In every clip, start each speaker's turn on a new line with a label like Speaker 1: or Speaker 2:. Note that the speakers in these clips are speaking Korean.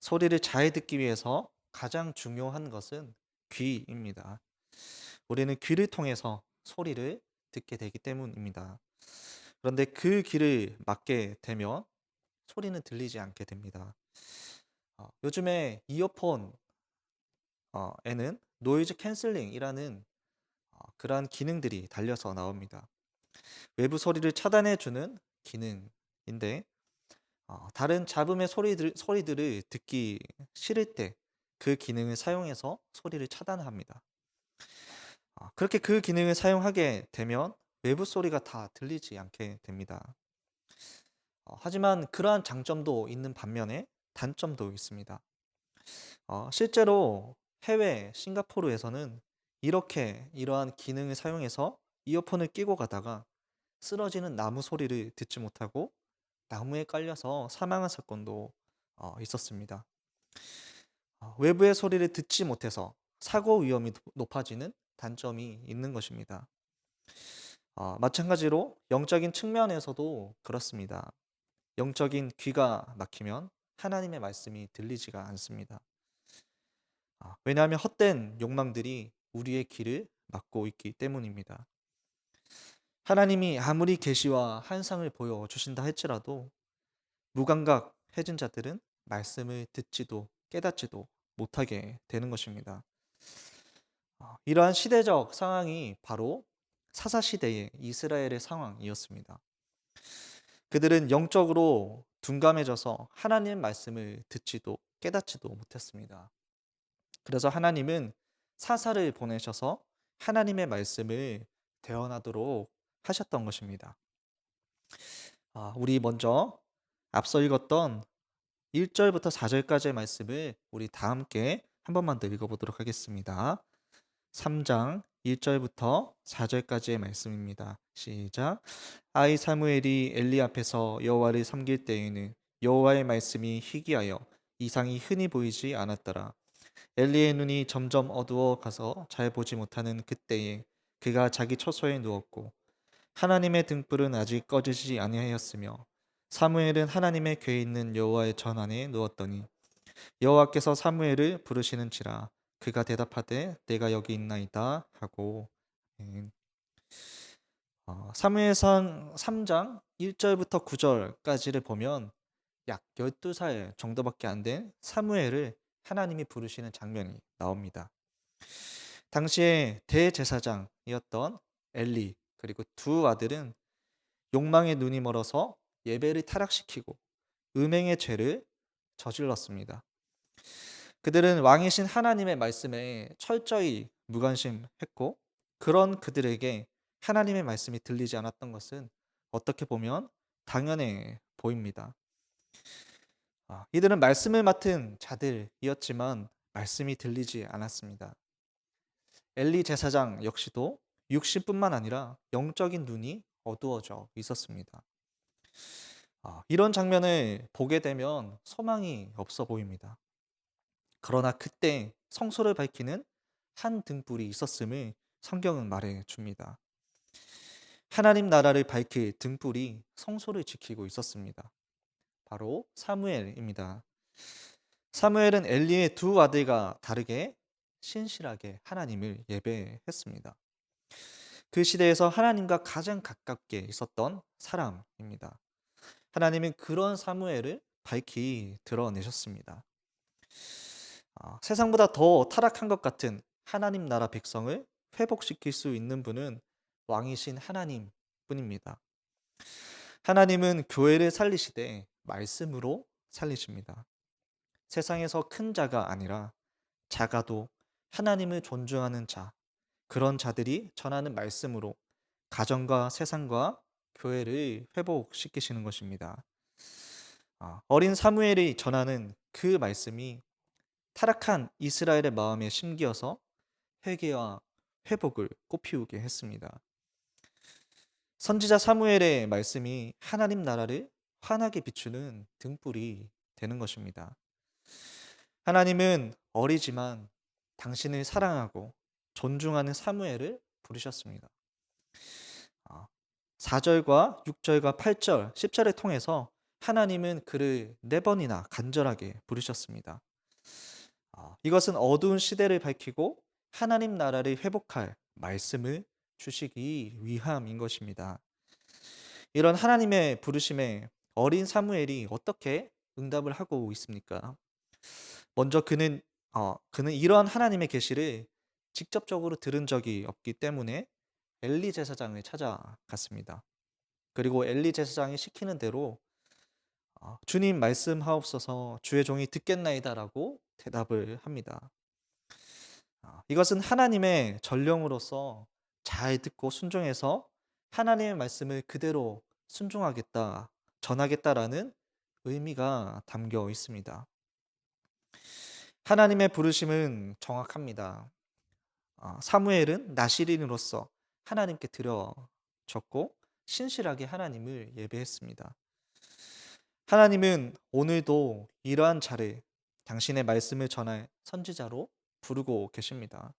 Speaker 1: 소리를 잘 듣기 위해서 가장 중요한 것은 귀입니다. 우리는 귀를 통해서 소리를 듣게 되기 때문입니다. 그런데 그 귀를 막게 되면 소리는 들리지 않게 됩니다. 요즘에 이어폰 에는 노이즈 캔슬링이라는 그러한 기능들이 달려서 나옵니다. 외부 소리를 차단해 주는 기능인데 다른 잡음의 소리들을 듣기 싫을 때 그 기능을 사용해서 소리를 차단합니다. 그렇게 그 기능을 사용하게 되면 외부 소리가 다 들리지 않게 됩니다. 하지만 그러한 장점도 있는 반면에 단점도 있습니다. 실제로 해외 싱가포르에서는 이렇게 이러한 기능을 사용해서 이어폰을 끼고 가다가 쓰러지는 나무 소리를 듣지 못하고 나무에 깔려서 사망한 사건도 있었습니다. 외부의 소리를 듣지 못해서 사고 위험이 높아지는 단점이 있는 것입니다. 마찬가지로 영적인 측면에서도 그렇습니다. 영적인 귀가 막히면 하나님의 말씀이 들리지가 않습니다. 왜냐하면 헛된 욕망들이 우리의 귀를 막고 있기 때문입니다. 하나님이 아무리 계시와 환상을 보여주신다 할지라도 무감각해진 자들은 말씀을 듣지도 깨닫지도 못하게 되는 것입니다. 이러한 시대적 상황이 바로 사사시대의 이스라엘의 상황이었습니다. 그들은 영적으로 둔감해져서 하나님의 말씀을 듣지도 깨닫지도 못했습니다. 그래서 하나님은 사사를 보내셔서 하나님의 말씀을 대언하도록 하셨던 것입니다. 우리 먼저 앞서 읽었던 1절부터 4절까지의 말씀을 우리 다 함께 한 번만 더 읽어보도록 하겠습니다. 3장 1절부터 4절까지의 말씀입니다. 시작. 아이 사무엘이 엘리 앞에서 여호와를 섬길 때에는 여호와의 말씀이 희귀하여 이상이 흔히 보이지 않았더라. 엘리의 눈이 점점 어두워 가서 잘 보지 못하는 그때에 그가 자기 처소에 누웠고 하나님의 등불은 아직 꺼지지 아니하였으며 사무엘은 하나님의 궤에 있는 여호와의 전 안에 누웠더니 여호와께서 사무엘을 부르시는지라 그가 대답하되 내가 여기 있나이다 하고 아멘. 사무엘상 3장 1절부터 9절까지를 보면 약 12살 정도밖에 안 된 사무엘을 하나님이 부르시는 장면이 나옵니다. 당시에 대제사장이었던 엘리 그리고 두 아들은 욕망의 눈이 멀어서 예배를 타락시키고 음행의 죄를 저질렀습니다. 그들은 왕이신 하나님의 말씀에 철저히 무관심했고 그런 그들에게 하나님의 말씀이 들리지 않았던 것은 어떻게 보면 당연해 보입니다. 이들은 말씀을 맡은 자들이었지만 말씀이 들리지 않았습니다. 엘리 제사장 역시도 육신뿐만 아니라 영적인 눈이 어두워져 있었습니다. 이런 장면을 보게 되면 소망이 없어 보입니다. 그러나 그때 성소를 밝히는 한 등불이 있었음을 성경은 말해 줍니다. 하나님 나라를 밝힐 등불이 성소를 지키고 있었습니다. 바로 사무엘입니다. 사무엘은 엘리의 두 아들과 다르게 신실하게 하나님을 예배했습니다. 그 시대에서 하나님과 가장 가깝게 있었던 사람입니다. 하나님은 그런 사무엘을 밝히 드러내셨습니다. 세상보다 더 타락한 것 같은 하나님 나라 백성을 회복시킬 수 있는 분은 왕이신 하나님 뿐입니다. 하나님은 교회를 살리시되 말씀으로 살리십니다. 세상에서 큰 자가 아니라 작아도 하나님을 존중하는 자, 그런 자들이 전하는 말씀으로 가정과 세상과 교회를 회복시키시는 것입니다. 어린 사무엘이 전하는 그 말씀이 타락한 이스라엘의 마음에 심기어서 회개와 회복을 꽃피우게 했습니다. 선지자 사무엘의 말씀이 하나님 나라를 환하게 비추는 등불이 되는 것입니다. 하나님은 어리지만 당신을 사랑하고 존중하는 사무엘을 부르셨습니다. 4절과 6절과 8절, 10절을 통해서 하나님은 그를 4번이나 간절하게 부르셨습니다. 이것은 어두운 시대를 밝히고 하나님 나라를 회복할 말씀을 주시기 위함인 것입니다. 이런 하나님의 부르심에 어린 사무엘이 어떻게 응답을 하고 있습니까? 먼저 그는 이러한 하나님의 계시를 직접적으로 들은 적이 없기 때문에 엘리 제사장을 찾아갔습니다. 그리고 엘리 제사장이 시키는 대로 주님 말씀하옵소서 주의 종이 듣겠나이다라고 대답을 합니다. 이것은 하나님의 전령으로서 잘 듣고 순종해서 하나님의 말씀을 그대로 순종하겠다, 전하겠다라는 의미가 담겨 있습니다. 하나님의 부르심은 정확합니다. 사무엘은 나시린으로서 하나님께 드려졌고 신실하게 하나님을 예배했습니다. 하나님은 오늘도 이러한 자를 당신의 말씀을 전할 선지자로 부르고 계십니다.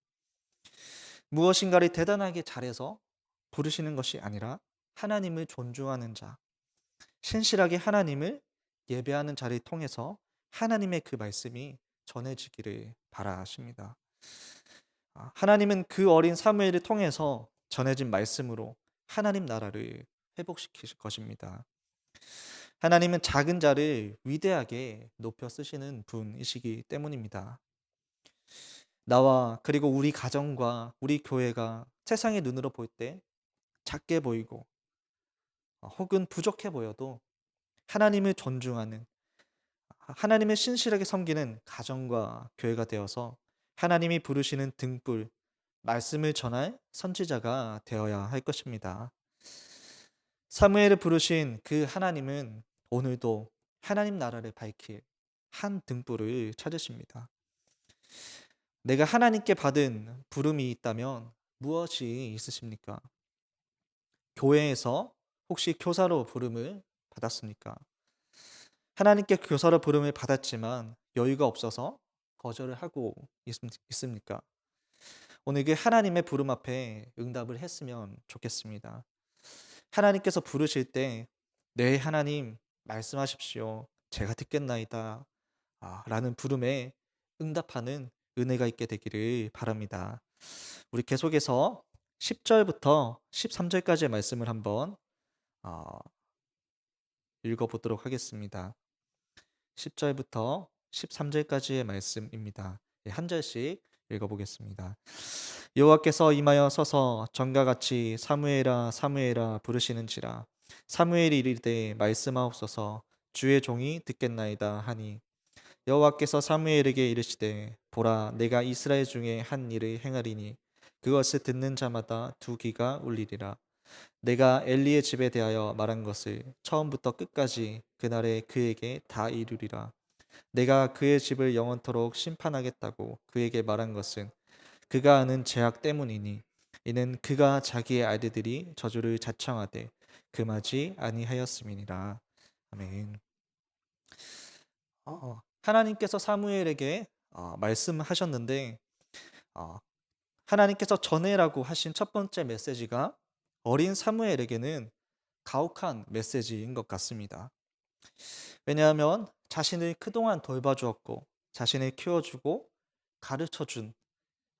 Speaker 1: 무엇인가를 대단하게 잘해서 부르시는 것이 아니라 하나님을 존중하는 자, 신실하게 하나님을 예배하는 자를 통해서 하나님의 그 말씀이 전해지기를 바라십니다. 하나님은 그 어린 사무엘을 통해서 전해진 말씀으로 하나님 나라를 회복시키실 것입니다. 하나님은 작은 자를 위대하게 높여 쓰시는 분이시기 때문입니다. 나와 그리고 우리 가정과 우리 교회가 세상의 눈으로 볼 때 작게 보이고 혹은 부족해 보여도 하나님을 존중하는 하나님을 신실하게 섬기는 가정과 교회가 되어서 하나님이 부르시는 등불, 말씀을 전할 선지자가 되어야 할 것입니다. 사무엘을 부르신 그 하나님은 오늘도 하나님 나라를 밝힐 한 등불을 찾으십니다. 내가 하나님께 받은 부름이 있다면 무엇이 있으십니까? 교회에서 혹시 교사로 부름을 받았습니까? 하나님께 교사로 부름을 받았지만 여유가 없어서 거절을 하고 있습니까? 오늘 그 하나님의 부름 앞에 응답을 했으면 좋겠습니다. 하나님께서 부르실 때, 네, 하나님, 말씀하십시오. 제가 듣겠나이다. 라는 부름에 응답하는 은혜가 있게 되기를 바랍니다. 우리 계속해서 10절부터 13절까지의 말씀을 한번 어, 읽어보도록 하겠습니다. 10절부터 13절까지의 말씀입니다. 한 절씩 읽어보겠습니다. 여호와께서 임하여 서서 전과 같이 사무엘아 사무엘아 부르시는지라 사무엘이 이르되 말씀하옵소서 주의 종이 듣겠나이다 하니 여호와께서 사무엘에게 이르시되 보라 내가 이스라엘 중에 한 일을 행하리니 그것을 듣는 자마다 두 귀가 울리리라. 내가 엘리의 집에 대하여 말한 것을 처음부터 끝까지 그날에 그에게 다 이루리라. 내가 그의 집을 영원토록 심판하겠다고 그에게 말한 것은 그가 아는 죄악 때문이니 이는 그가 자기의 아들들이 저주를 자청하되 금하지 아니하였음이니라. 아멘. 하나님께서 사무엘에게 말씀하셨는데 어, 하나님께서 전해라고 하신 첫 번째 메시지가 어린 사무엘에게는 가혹한 메시지인 것 같습니다. 왜냐하면 자신을 그동안 돌봐주었고 자신을 키워주고 가르쳐준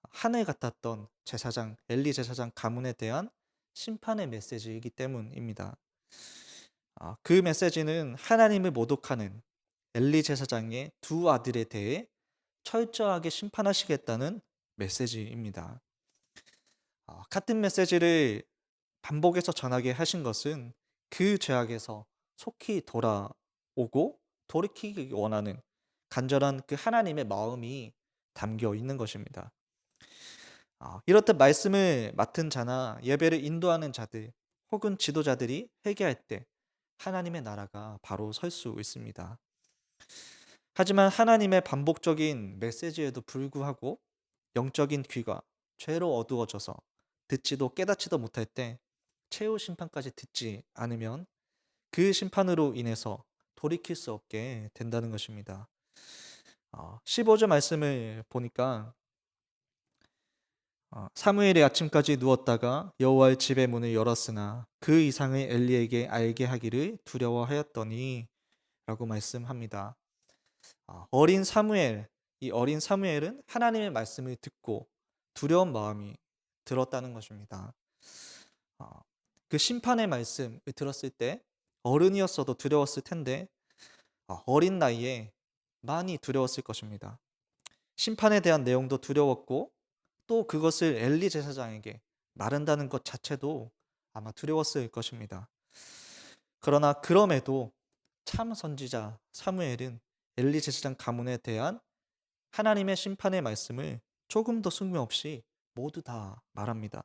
Speaker 1: 하늘 같았던 제사장 엘리 제사장 가문에 대한 심판의 메시지이기 때문입니다. 그 메시지는 하나님을 모독하는 엘리 제사장의 두 아들에 대해 철저하게 심판하시겠다는 메시지입니다. 같은 메시지를 반복해서 전하게 하신 것은 그 죄악에서 속히 돌아오고 돌이키기 원하는 간절한 그 하나님의 마음이 담겨 있는 것입니다. 이렇듯 말씀을 맡은 자나 예배를 인도하는 자들 혹은 지도자들이 회개할 때 하나님의 나라가 바로 설 수 있습니다. 하지만 하나님의 반복적인 메시지에도 불구하고 영적인 귀가 죄로 어두워져서 듣지도 깨닫지도 못할 때 최후 심판까지 듣지 않으면 그 심판으로 인해서 돌이킬 수 없게 된다는 것입니다. 15절 말씀을 보니까 사무엘이 아침까지 누웠다가 여호와의 집의 문을 열었으나 그 이상을 엘리에게 알게 하기를 두려워하였더니 라고 말씀합니다. 어린 사무엘, 이 어린 사무엘은 하나님의 말씀을 듣고 두려운 마음이 들었다는 것입니다. 어, 그 심판의 말씀을 들었을 때 어른이었어도 두려웠을 텐데 어린 나이에 많이 두려웠을 것입니다. 심판에 대한 내용도 두려웠고 또 그것을 엘리 제사장에게 말한다는 것 자체도 아마 두려웠을 것입니다. 그러나 그럼에도 참 선지자 사무엘은 엘리 제사장 가문에 대한 하나님의 심판의 말씀을 조금도 숨김없이 모두 다 말합니다.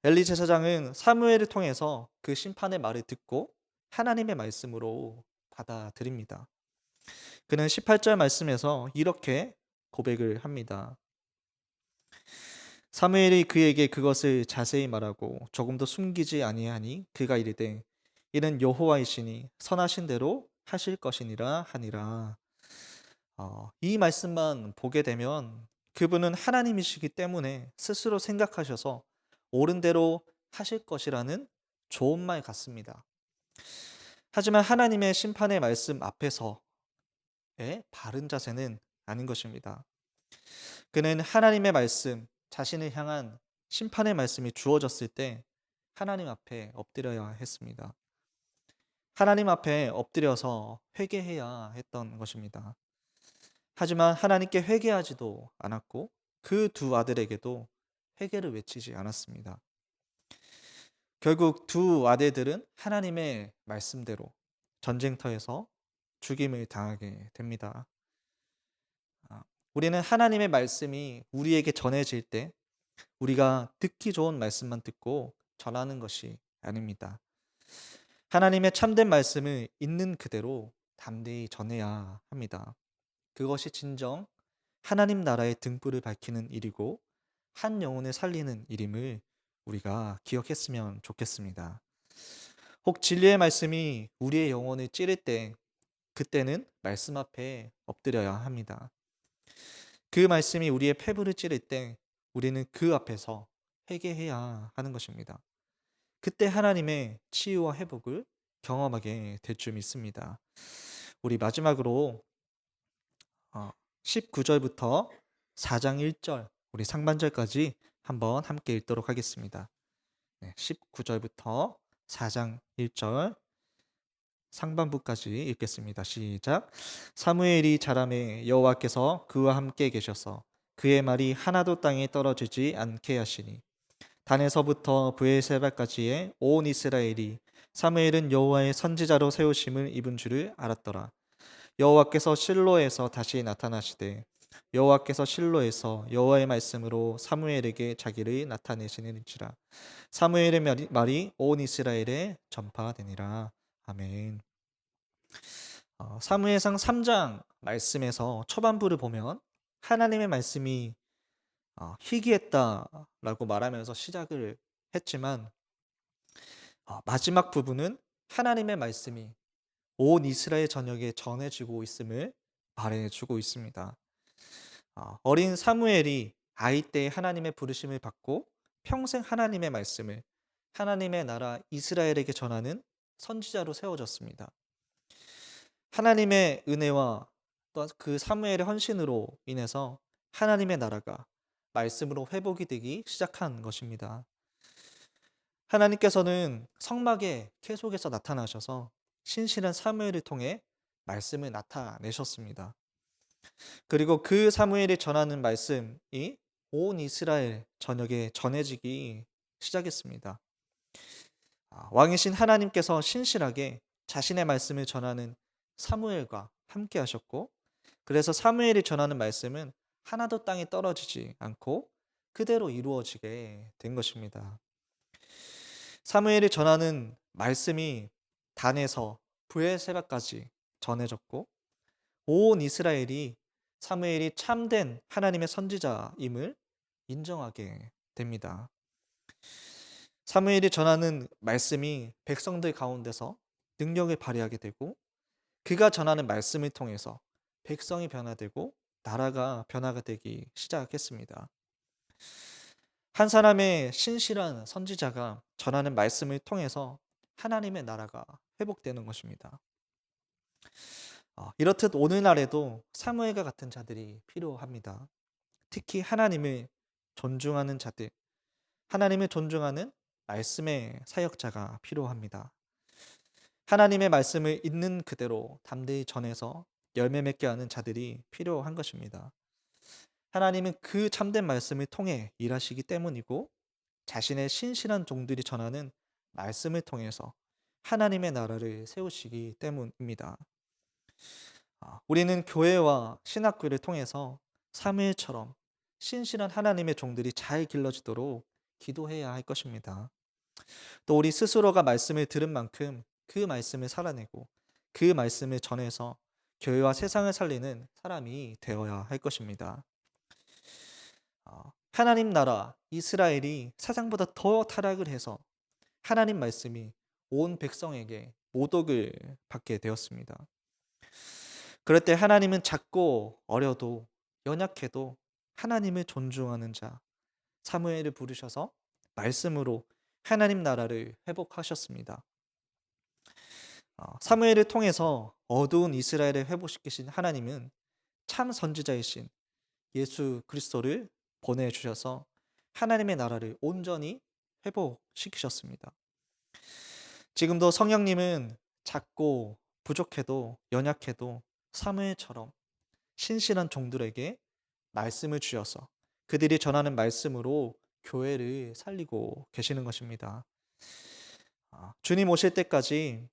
Speaker 1: 엘리 제사장은 사무엘을 통해서 그 심판의 말을 듣고 하나님의 말씀으로 받아들입니다. 그는 18절 말씀에서 이렇게 고백을 합니다. 사무엘이 그에게 그것을 자세히 말하고 조금도 숨기지 아니하니 그가 이르되 이는 여호와이시니 선하신 대로 하실 것이니라 하니라. 이 말씀만 보게 되면 그분은 하나님이시기 때문에 스스로 생각하셔서 옳은 대로 하실 것이라는 좋은 말 같습니다. 하지만 하나님의 심판의 말씀 앞에서의 바른 자세는 아닌 것입니다. 그는 하나님의 말씀, 자신을 향한 심판의 말씀이 주어졌을 때 하나님 앞에 엎드려야 했습니다. 하나님 앞에 엎드려서 회개해야 했던 것입니다. 하지만 하나님께 회개하지도 않았고 그 두 아들에게도 회개를 외치지 않았습니다. 결국 두 아들들은 하나님의 말씀대로 전쟁터에서 죽임을 당하게 됩니다. 우리는 하나님의 말씀이 우리에게 전해질 때 우리가 듣기 좋은 말씀만 듣고 전하는 것이 아닙니다. 하나님의 참된 말씀을 있는 그대로 담대히 전해야 합니다. 그것이 진정 하나님 나라의 등불을 밝히는 일이고 한 영혼을 살리는 일임을 우리가 기억했으면 좋겠습니다. 혹 진리의 말씀이 우리의 영혼을 찌를 때 그때는 말씀 앞에 엎드려야 합니다. 그 말씀이 우리의 폐부를 찌를 때 우리는 그 앞에서 회개해야 하는 것입니다. 그때 하나님의 치유와 회복을 경험하게 될 줄 믿습니다. 우리 마지막으로 19절부터 4장 1절 우리 상반절까지 한번 함께 읽도록 하겠습니다. 19절부터 4장 1절 상반부까지 읽겠습니다. 시작. 사무엘이 자라매 여호와께서 그와 함께 계셔서 그의 말이 하나도 땅에 떨어지지 않게 하시니 단에서부터 브엘세바까지의 온 이스라엘이 사무엘은 여호와의 선지자로 세우심을 입은 줄을 알았더라. 여호와께서 실로에서 다시 나타나시되 여호와께서 실로에서 여호와의 말씀으로 사무엘에게 자기를 나타내시는지라. 사무엘의 말이 온 이스라엘에 전파되니라. 아멘. 사무엘상 3장 말씀에서 초반부를 보면 하나님의 말씀이 희귀했다라고 말하면서 시작을 했지만 마지막 부분은 하나님의 말씀이 온 이스라엘 전역에 전해지고 있음을 말해주고 있습니다. 어린 사무엘이 아이 때 하나님의 부르심을 받고 평생 하나님의 말씀을 하나님의 나라 이스라엘에게 전하는 선지자로 세워졌습니다. 하나님의 은혜와 또 그 사무엘의 헌신으로 인해서 하나님의 나라가 말씀으로 회복이 되기 시작한 것입니다. 하나님께서는 성막의 계속해서 나타나셔서 신실한 사무엘을 통해 말씀을 나타내셨습니다. 그리고 그 사무엘이 전하는 말씀이 온 이스라엘 전역에 전해지기 시작했습니다. 왕이신 하나님께서 신실하게 자신의 말씀을 전하는 사무엘과 함께 하셨고 그래서 사무엘이 전하는 말씀은 하나도 땅에 떨어지지 않고 그대로 이루어지게 된 것입니다. 사무엘이 전하는 말씀이 단에서 브엘세바까지 전해졌고 온 이스라엘이 사무엘이 참된 하나님의 선지자임을 인정하게 됩니다. 사무엘이 전하는 말씀이 백성들 가운데서 능력을 발휘하게 되고 그가 전하는 말씀을 통해서 백성이 변화되고 나라가 변화가 되기 시작했습니다. 한 사람의 신실한 선지자가 전하는 말씀을 통해서 하나님의 나라가 회복되는 것입니다. 이렇듯 오늘날에도 사무엘과 같은 자들이 필요합니다. 특히 하나님을 존중하는 자들, 하나님을 존중하는 말씀의 사역자가 필요합니다. 하나님의 말씀을 있는 그대로 담대히 전해서 열매 맺게 하는 자들이 필요한 것입니다. 하나님은 그 참된 말씀을 통해 일하시기 때문이고 자신의 신실한 종들이 전하는 말씀을 통해서 하나님의 나라를 세우시기 때문입니다. 우리는 교회와 신학교를 통해서 사무엘처럼 신실한 하나님의 종들이 잘 길러지도록 기도해야 할 것입니다. 또 우리 스스로가 말씀을 들은 만큼 그 말씀을 살아내고 그 말씀을 전해서 교회와 세상을 살리는 사람이 되어야 할 것입니다. 하나님 나라 이스라엘이 사상보다 더 타락을 해서 하나님 말씀이 온 백성에게 모독을 받게 되었습니다. 그럴 때 하나님은 작고 어려도 연약해도 하나님을 존중하는 자 사무엘을 부르셔서 말씀으로 하나님 나라를 회복하셨습니다. 사무엘을 통해서 어두운 이스라엘을 회복시키신 하나님은 참 선지자이신 예수 그리스도를 보내주셔서 하나님의 나라를 온전히 회복시키셨습니다. 지금도 성령님은 작고 부족해도 연약해도 사무엘처럼 신실한 종들에게 말씀을 주셔서 그들이 전하는 말씀으로 교회를 살리고 계시는 것입니다. 주님 오실 때까지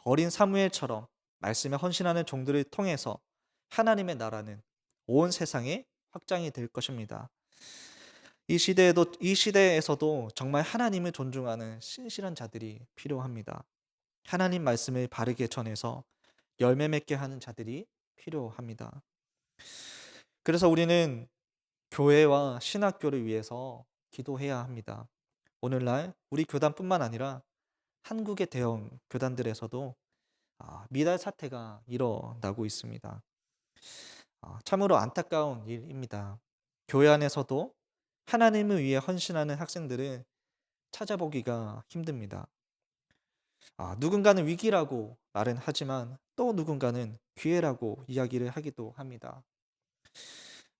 Speaker 1: 어린 사무엘처럼 말씀에 헌신하는 종들을 통해서 하나님의 나라는 온 세상에 확장이 될 것입니다. 이 시대에서도 정말 하나님을 존중하는 신실한 자들이 필요합니다. 하나님 말씀을 바르게 전해서 열매 맺게 하는 자들이 필요합니다. 그래서 우리는 교회와 신학교를 위해서 기도해야 합니다. 오늘날 우리 교단뿐만 아니라 한국의 대형 교단들에서도 미달 사태가 일어나고 있습니다. 참으로 안타까운 일입니다. 교회 안에서도 하나님을 위해 헌신하는 학생들을 찾아보기가 힘듭니다. 누군가는 위기라고 말은 하지만 또 누군가는 기회라고 이야기를 하기도 합니다.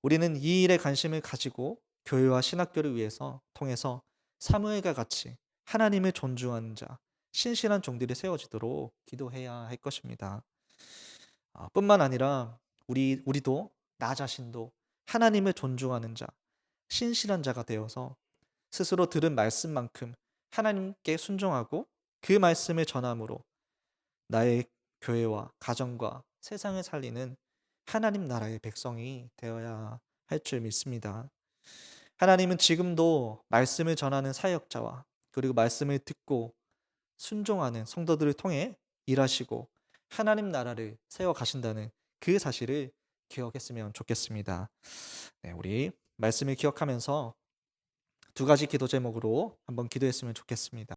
Speaker 1: 우리는 이 일에 관심을 가지고 교회와 신학교를 위해서 통해서 사무엘과 같이 하나님을 존중하는 자, 신실한 종들이 세워지도록 기도해야 할 것입니다. 뿐만 아니라 우리도 나 자신도 하나님을 존중하는 자, 신실한 자가 되어서 스스로 들은 말씀만큼 하나님께 순종하고 그 말씀을 전함으로 나의 교회와 가정과 세상을 살리는 하나님 나라의 백성이 되어야 할 줄 믿습니다. 하나님은 지금도 말씀을 전하는 사역자와 그리고 말씀을 듣고 순종하는 성도들을 통해 일하시고 하나님 나라를 세워 가신다는 그 사실을 기억했으면 좋겠습니다. 네, 우리 말씀을 기억하면서 두 가지 기도 제목으로 한번 기도했으면 좋겠습니다.